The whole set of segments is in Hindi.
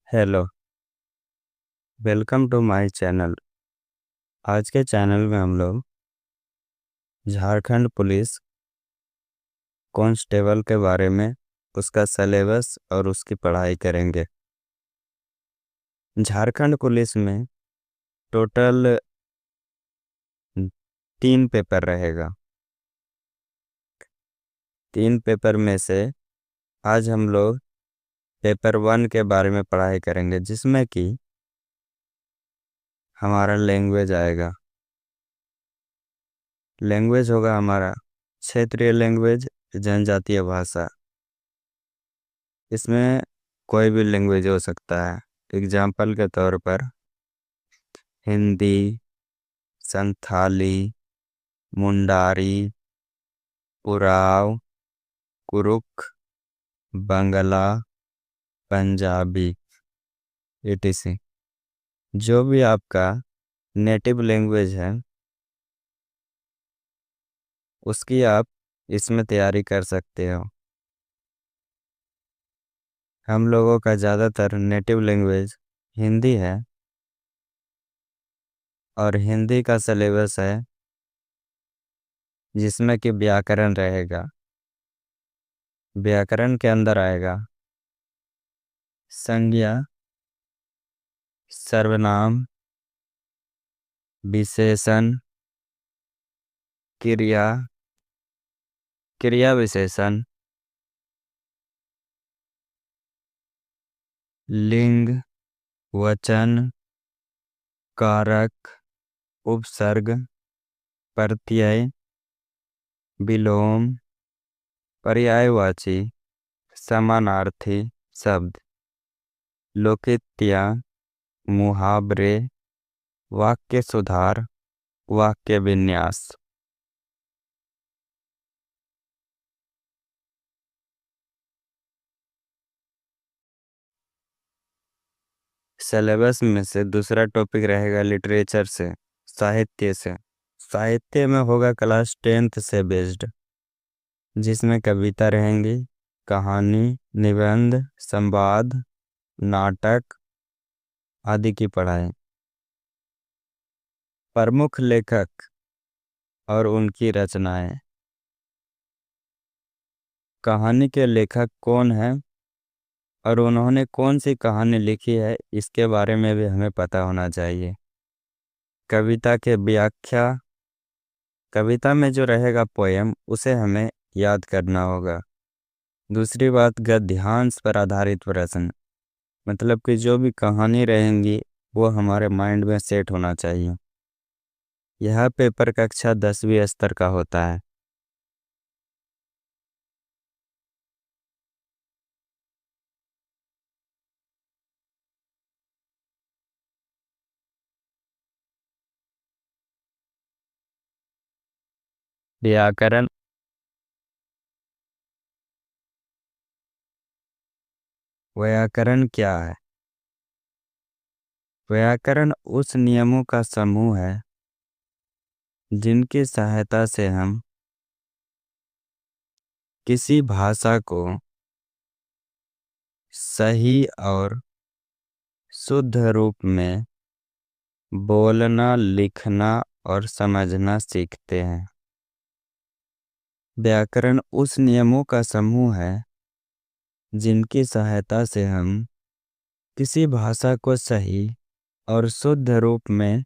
Hello, welcome to my channel. आज के चैनल में हम लोग झारखंड पुलिस कांस्टेबल के बारे में, उसका सिलेबस और उसकी पढ़ाई करेंगे। झारखंड पुलिस में टोटल 3 पेपर रहेगा। 3 पेपर में से आज हम लोग पेपर 1 के बारे में पढ़ाई करेंगे, जिसमें कि हमारा लैंग्वेज आएगा। लैंग्वेज होगा हमारा क्षेत्रीय लैंग्वेज, जनजातीय भाषा। इसमें कोई भी लैंग्वेज हो सकता है। एग्जाम्पल के तौर पर हिंदी, संथाली, मुंडारी, उराव, कुरुक, बंगला, पंजाबी, etc। जो भी आपका नेटिव लैंग्वेज है उसकी आप इसमें तैयारी कर सकते हो। हम लोगों का ज़्यादातर नेटिव लैंग्वेज हिंदी है और हिंदी का सिलेबस है जिसमें कि व्याकरण रहेगा। व्याकरण के अंदर आएगा संज्ञा, सर्वनाम, विशेषण, क्रिया, क्रिया विशेषण, लिंग, वचन, कारक, उपसर्ग, प्रत्यय, विलोम, पर्यायवाची, समानार्थी शब्द, लोकोक्तियाँ, मुहावरे, वाक्य सुधार, वाक्य विन्यास। सिलेबस में से दूसरा टॉपिक रहेगा लिटरेचर से, साहित्य से। साहित्य में होगा क्लास 10th से बेस्ड, जिसमें कविता रहेंगी, कहानी, निबंध, संवाद, नाटक आदि की पढ़ाई। प्रमुख लेखक और उनकी रचनाएं। कहानी के लेखक कौन हैं और उन्होंने कौन सी कहानी लिखी है, इसके बारे में भी हमें पता होना चाहिए। कविता के व्याख्या, कविता में जो रहेगा पोयम, उसे हमें याद करना होगा। दूसरी बात, गद्यांश पर आधारित प्रश्न, मतलब कि जो भी कहानी रहेंगी वो हमारे माइंड में सेट होना चाहिए। यह पेपर कक्षा 10वीं स्तर का होता है। व्याकरण, व्याकरण क्या है? व्याकरण उस नियमों का समूह है जिनकी सहायता से हम किसी भाषा को सही और शुद्ध रूप में बोलना, लिखना और समझना सीखते हैं। व्याकरण उस नियमों का समूह है जिनकी सहायता से हम किसी भाषा को सही और शुद्ध रूप में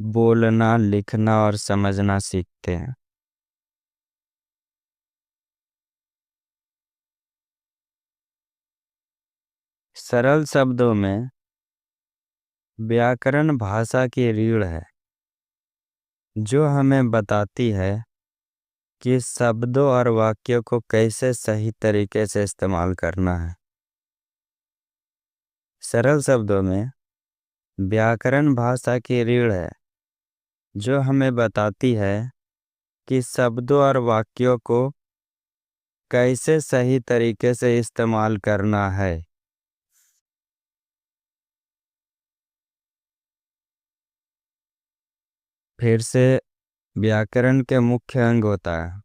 बोलना, लिखना और समझना सीखते हैं। सरल शब्दों में व्याकरण भाषा की रीढ़ है जो हमें बताती है कि शब्दों और वाक्यों को कैसे सही तरीके से इस्तेमाल करना है। सरल शब्दों में व्याकरण भाषा की रीढ़ है जो हमें बताती है कि शब्दों और वाक्यों को कैसे सही तरीके से इस्तेमाल करना है। फिर से व्याकरण के मुख्य अंग होता है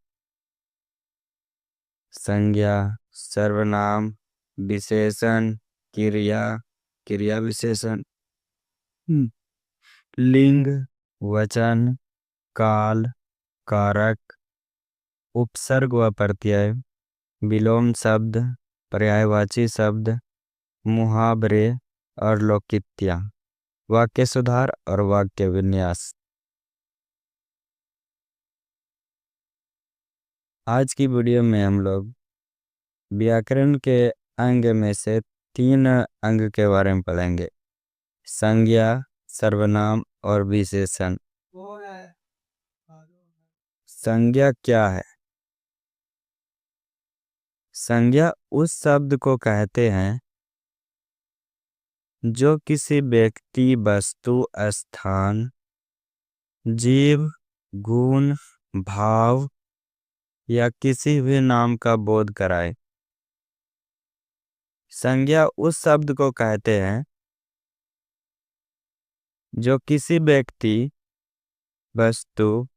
संज्ञा, सर्वनाम, विशेषण, क्रिया, क्रिया विशेषण, लिंग, वचन, काल, कारक, उपसर्ग व प्रत्यय, विलोम शब्द, पर्यायवाची शब्द, मुहावरे और लोकित्या, वाक्य सुधार और वाक्य विन्यास। आज की वीडियो में हम लोग व्याकरण के अंग में से 3 अंग के बारे में पढ़ेंगे, संज्ञा, सर्वनाम और विशेषण। संज्ञा क्या है? संज्ञा उस शब्द को कहते हैं जो किसी व्यक्ति, वस्तु, स्थान, जीव, गुण, भाव या किसी भी नाम का बोध कराए। संज्ञा उस शब्द को कहते हैं जो किसी व्यक्ति, वस्तु,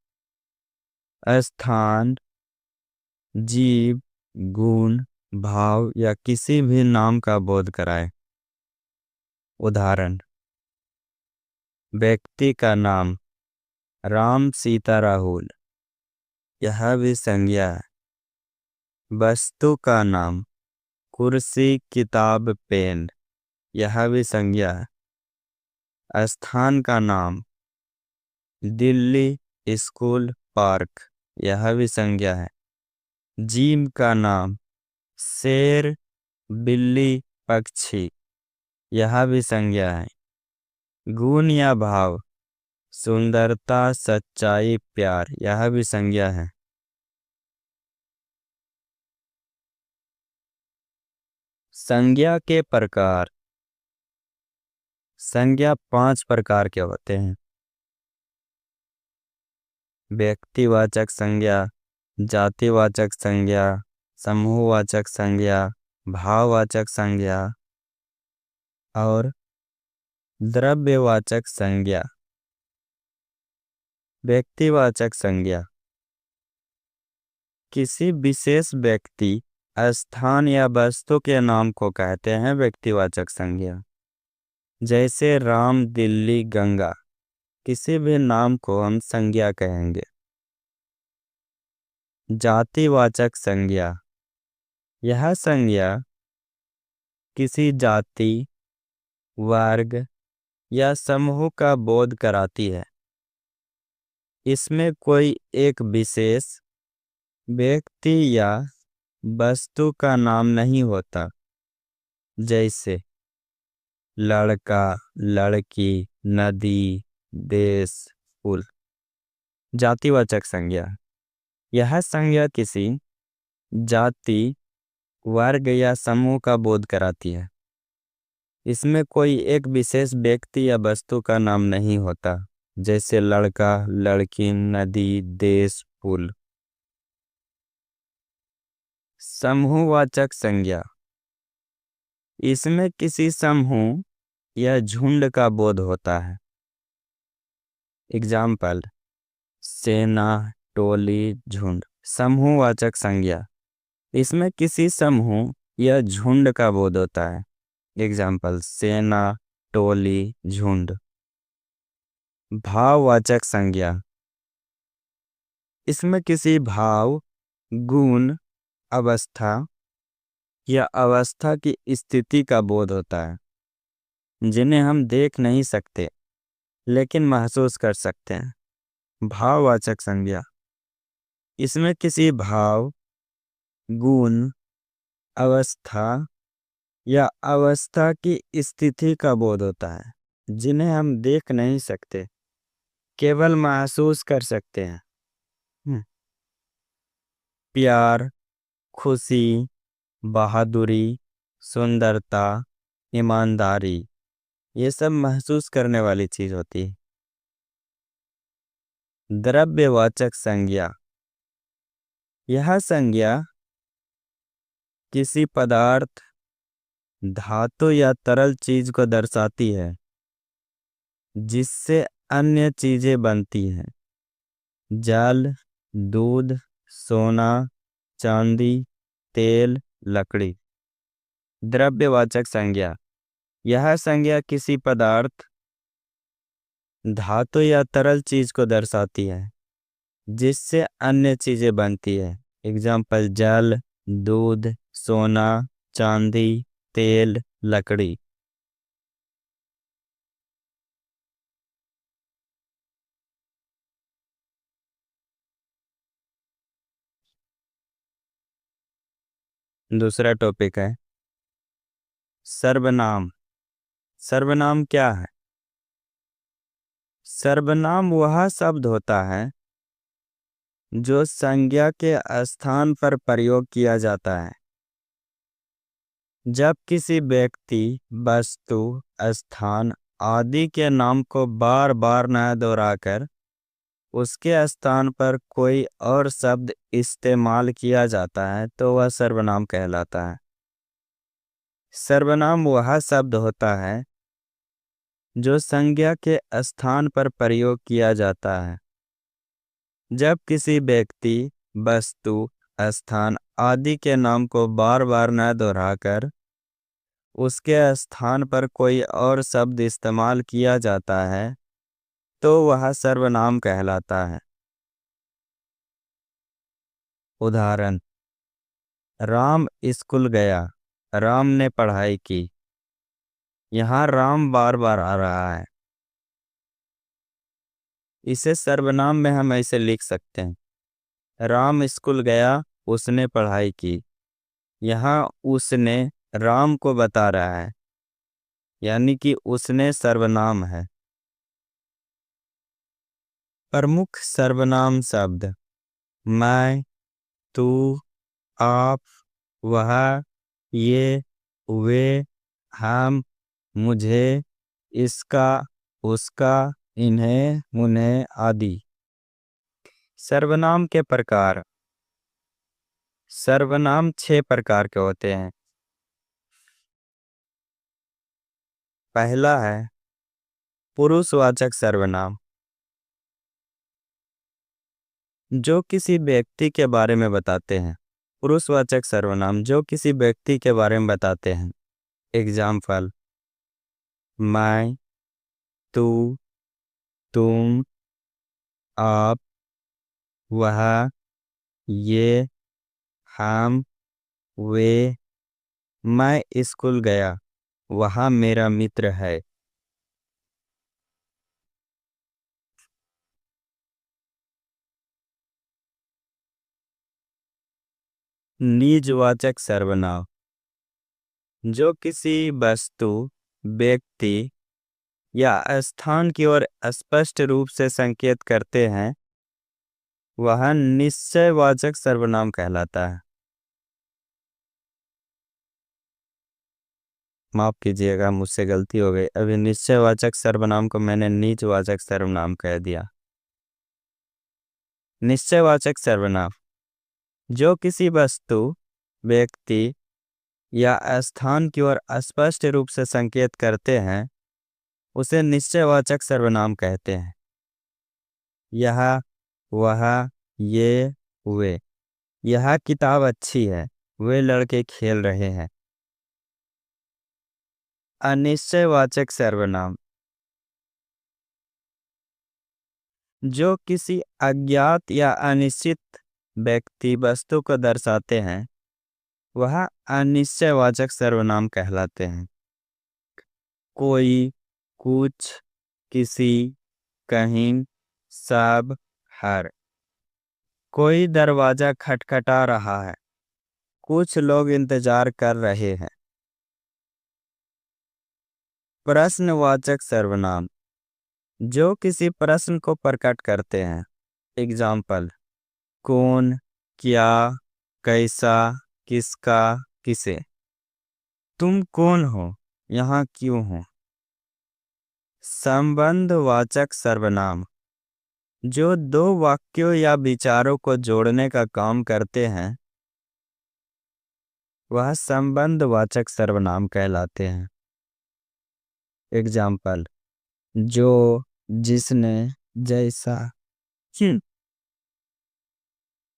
स्थान, जीव, गुण, भाव या किसी भी नाम का बोध कराए। उदाहरण: व्यक्ति का नाम राम, सीता, राहुल, यह भी संज्ञा है। वस्तु का नाम कुर्सी, किताब, पेन, यह भी संज्ञा है। स्थान का नाम दिल्ली, स्कूल, पार्क, यह भी संज्ञा है। जीव का नाम शेर, बिल्ली, पक्षी, यह भी संज्ञा है। गुण या भाव सुंदरता, सच्चाई, प्यार, यह भी संज्ञा है। संज्ञा के प्रकार। संज्ञा 5 प्रकार के होते हैं: व्यक्तिवाचक संज्ञा, जातिवाचक संज्ञा, समूहवाचक संज्ञा, भाववाचक संज्ञा और द्रव्यवाचक संज्ञा। व्यक्तिवाचक संज्ञा किसी विशेष व्यक्ति, स्थान या वस्तु के नाम को कहते हैं व्यक्तिवाचक संज्ञा। जैसे राम, दिल्ली, गंगा, किसी भी नाम को हम संज्ञा कहेंगे। जातिवाचक संज्ञा, यह संज्ञा किसी जाति, वर्ग या समूह का बोध कराती है। इसमें कोई एक विशेष व्यक्ति या वस्तु का नाम नहीं होता। जैसे लड़का, लड़की, नदी, देश, पुल। जातिवाचक संज्ञा, यह संज्ञा किसी जाति, वर्ग या समूह का बोध कराती है। इसमें कोई एक विशेष व्यक्ति या वस्तु का नाम नहीं होता। जैसे लड़का, लड़की, नदी, देश, पुल। समूहवाचक संज्ञा, इसमें किसी समूह या झुंड का बोध होता है। एग्जाम्पल: सेना, टोली, झुंड। समूहवाचक संज्ञा, इसमें किसी समूह या झुंड का बोध होता है। एग्जाम्पल: सेना, टोली, झुंड। भाववाचक संज्ञा, इसमें किसी भाव, गुण, अवस्था या अवस्था की स्थिति का बोध होता है जिन्हें हम देख नहीं सकते लेकिन महसूस कर सकते हैं। भाववाचक संज्ञा, इसमें किसी भाव, गुण, अवस्था या अवस्था की स्थिति का बोध होता है जिन्हें हम देख नहीं सकते, केवल महसूस कर सकते हैं। प्यार, खुशी, बहादुरी, सुंदरता, ईमानदारी, ये सब महसूस करने वाली चीज होती है। द्रव्यवाचक संज्ञा, यह संज्ञा किसी पदार्थ, धातु या तरल चीज को दर्शाती है जिससे अन्य चीजें बनती हैं। जल, दूध, सोना, चांदी, तेल, लकड़ी। द्रव्यवाचक संज्ञा, यह संज्ञा किसी पदार्थ, धातु या तरल चीज को दर्शाती है जिससे अन्य चीजें बनती है। एग्जाम्पल जल, दूध, सोना, चांदी, तेल, लकड़ी। दूसरा टॉपिक है सर्वनाम। सर्वनाम क्या है? सर्वनाम वह शब्द होता है जो संज्ञा के स्थान पर प्रयोग किया जाता है जब किसी व्यक्ति, वस्तु, स्थान आदि के नाम को बार बार न दोहराकर उसके स्थान पर कोई और शब्द इस्तेमाल किया जाता है तो वह सर्वनाम कहलाता है। सर्वनाम वह शब्द होता है जो संज्ञा के स्थान पर प्रयोग किया जाता है जब किसी व्यक्ति, वस्तु, स्थान आदि के नाम को बार बार न दोहराकर उसके स्थान पर कोई और शब्द इस्तेमाल किया जाता है तो वह सर्वनाम कहलाता है। उदाहरण, राम स्कूल गया, राम ने पढ़ाई की। यहाँ राम बार बार आ रहा है। इसे सर्वनाम में हम ऐसे लिख सकते हैं, राम स्कूल गया, उसने पढ़ाई की। यहाँ उसने राम को बता रहा है, यानी कि उसने सर्वनाम है। प्रमुख सर्वनाम शब्द मैं, तू, आप, वह, ये, वे, हम, मुझे, इसका, उसका, इन्हें, उन्हें आदि। सर्वनाम के प्रकार। सर्वनाम 6 प्रकार के होते हैं। पहला है पुरुषवाचक सर्वनाम, जो किसी व्यक्ति के बारे में बताते हैं। पुरुषवाचक सर्वनाम जो किसी व्यक्ति के बारे में बताते हैं। एग्जाम्पल, मैं, तू, तुम, आप, वह, ये, हम, वे। मैं स्कूल गया, वहाँ मेरा मित्र है। निजवाचक सर्वनाम जो किसी वस्तु, व्यक्ति या स्थान की ओर स्पष्ट रूप से संकेत करते हैं वह निश्चयवाचक सर्वनाम कहलाता है। माफ कीजिएगा, मुझसे गलती हो गई। अभी निश्चयवाचक सर्वनाम को मैंने निजवाचक सर्वनाम कह दिया। निश्चयवाचक सर्वनाम जो किसी वस्तु, व्यक्ति या स्थान की ओर स्पष्ट रूप से संकेत करते हैं उसे निश्चयवाचक सर्वनाम कहते हैं। यह, वह, ये, वे। यह किताब अच्छी है, वे लड़के खेल रहे हैं। अनिश्चयवाचक सर्वनाम जो किसी अज्ञात या अनिश्चित व्यक्ति, वस्तु को दर्शाते हैं वह अनिश्चयवाचक सर्वनाम कहलाते हैं। कोई, कुछ, किसी, कहीं, सब, हर। कोई दरवाजा खटखटा रहा है, कुछ लोग इंतजार कर रहे हैं। प्रश्नवाचक सर्वनाम जो किसी प्रश्न को प्रकट करते हैं। एग्जाम्पल, कौन, क्या, कैसा, किसका, किसे। तुम कौन हो, यहाँ क्यों हो। संबंधवाचक सर्वनाम जो दो वाक्यों या विचारों को जोड़ने का काम करते हैं वह संबंधवाचक सर्वनाम कहलाते हैं। एग्जाम्पल, जो, जिसने, जैसा,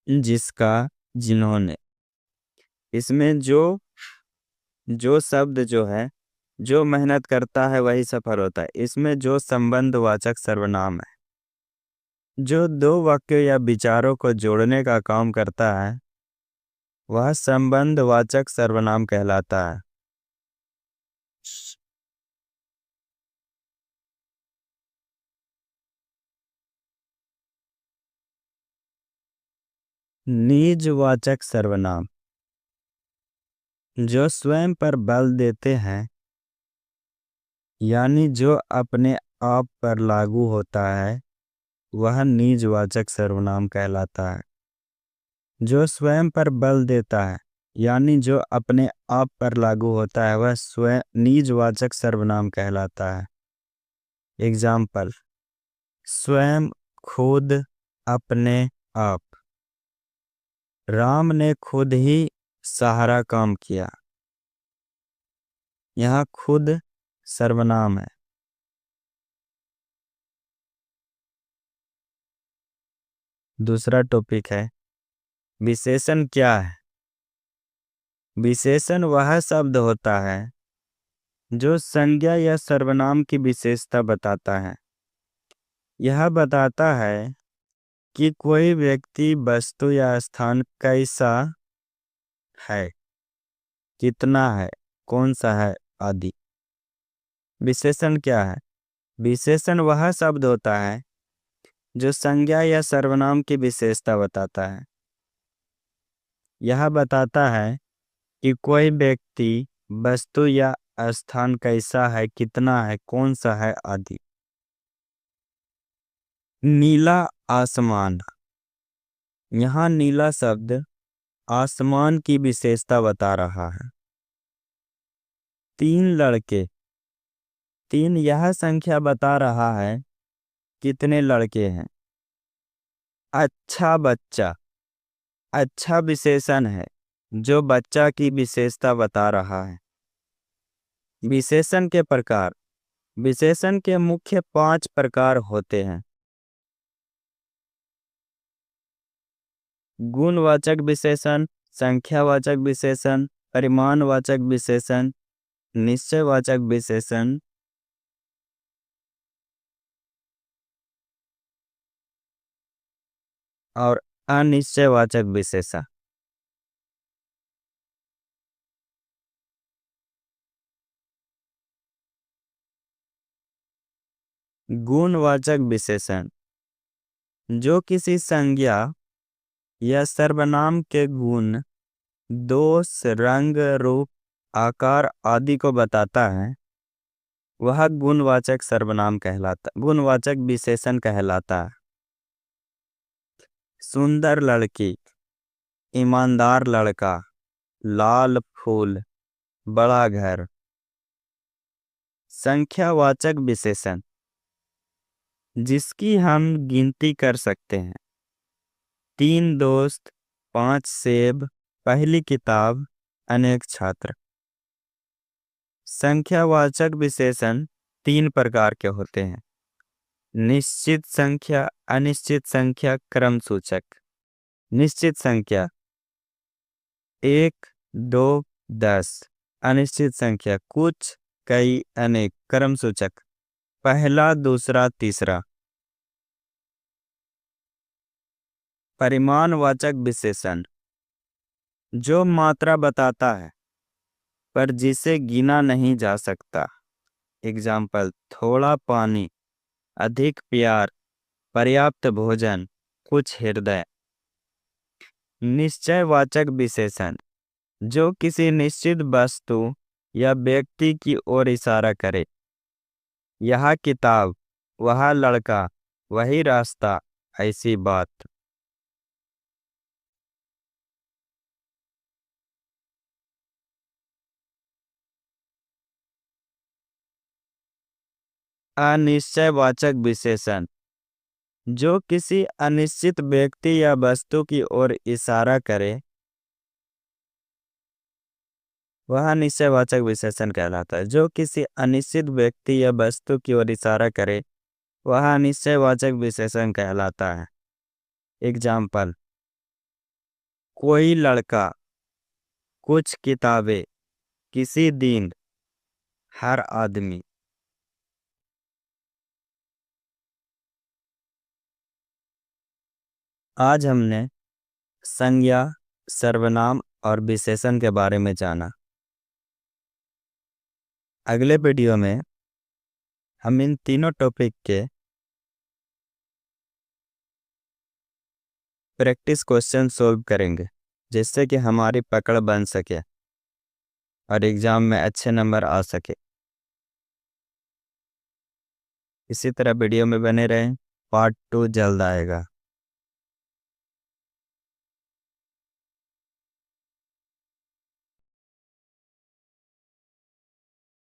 जिसका, जिन्होंने। इसमें जो जो शब्द जो है, जो मेहनत करता है वही सफल होता है, इसमें जो संबंधवाचक सर्वनाम है, जो दो वाक्यों या विचारों को जोड़ने का काम करता है, वह संबंधवाचक सर्वनाम कहलाता है। निजवाचक सर्वनाम जो स्वयं पर बल देते हैं, यानी जो अपने आप पर लागू होता है, वह निजवाचक सर्वनाम कहलाता है। जो स्वयं पर बल देता है, यानी जो अपने आप पर लागू होता है, वह स्वयं निजवाचक सर्वनाम कहलाता है। एग्जाम्पल: स्वयं, खुद, अपने आप। राम ने खुद ही सारा काम किया। यहाँ खुद सर्वनाम है। दूसरा टॉपिक है विशेषण क्या है। विशेषण वह शब्द होता है जो संज्ञा या सर्वनाम की विशेषता बताता है। यह बताता है कि कोई व्यक्ति, वस्तु या स्थान कैसा है, कितना है, कौन सा है आदि। विशेषण क्या है? विशेषण वह शब्द होता है जो संज्ञा या सर्वनाम की विशेषता बताता है। यह बताता है कि कोई व्यक्ति, वस्तु या स्थान कैसा है, कितना है, कौन सा है आदि। नीला आसमान। यहाँ नीला शब्द आसमान की विशेषता बता रहा है। तीन लड़के। तीन यह संख्या बता रहा है कितने लड़के हैं। अच्छा बच्चा। अच्छा विशेषण है जो बच्चा की विशेषता बता रहा है। विशेषण के प्रकार। विशेषण के मुख्य 5 प्रकार होते हैं। गुणवाचक विशेषण, संख्यावाचक विशेषण, परिमाणवाचक विशेषण, निश्चयवाचक विशेषण और अनिश्चयवाचक विशेषण। गुणवाचक विशेषण जो किसी संज्ञा या सर्वनाम के गुण, दोष, रंग, रूप, आकार आदि को बताता है, वह गुणवाचक विशेषण कहलाता है। सुंदर लड़की, ईमानदार लड़का, लाल फूल, बड़ा घर। संख्यावाचक विशेषण जिसकी हम गिनती कर सकते हैं। 3 दोस्त, 5 सेब, पहली किताब, अनेक छात्र। संख्यावाचक विशेषण 3 प्रकार के होते हैं: निश्चित संख्या, अनिश्चित संख्या, क्रम सूचक। निश्चित संख्या 1, 2, 10। अनिश्चित संख्या कुछ, कई, अनेक, क्रम सूचक पहला, दूसरा, तीसरा। परिमाणवाचक विशेषण जो मात्रा बताता है पर जिसे गिना नहीं जा सकता। एग्जाम्पल: थोड़ा पानी, अधिक प्यार, पर्याप्त भोजन, कुछ हृदय। निश्चयवाचक विशेषण जो किसी निश्चित वस्तु या व्यक्ति की ओर इशारा करे। यह किताब, वह लड़का, वही रास्ता, ऐसी बात। अनिश्चयवाचक विशेषण जो किसी अनिश्चित व्यक्ति या वस्तु की ओर इशारा करे, वह निश्चयवाचक विशेषण कहलाता है। जो किसी अनिश्चित व्यक्ति या वस्तु की ओर इशारा करे, वह निश्चयवाचक विशेषण कहलाता है। एग्जाम्पल: कोई लड़का, कुछ किताबें, किसी दिन, हर आदमी। आज हमने संज्ञा, सर्वनाम और विशेषण के बारे में जाना। अगले वीडियो में हम इन तीनों टॉपिक के प्रैक्टिस क्वेश्चन सॉल्व करेंगे, जिससे कि हमारी पकड़ बन सके और एग्जाम में अच्छे नंबर आ सके। इसी तरह वीडियो में बने रहें, पार्ट 2 जल्द आएगा।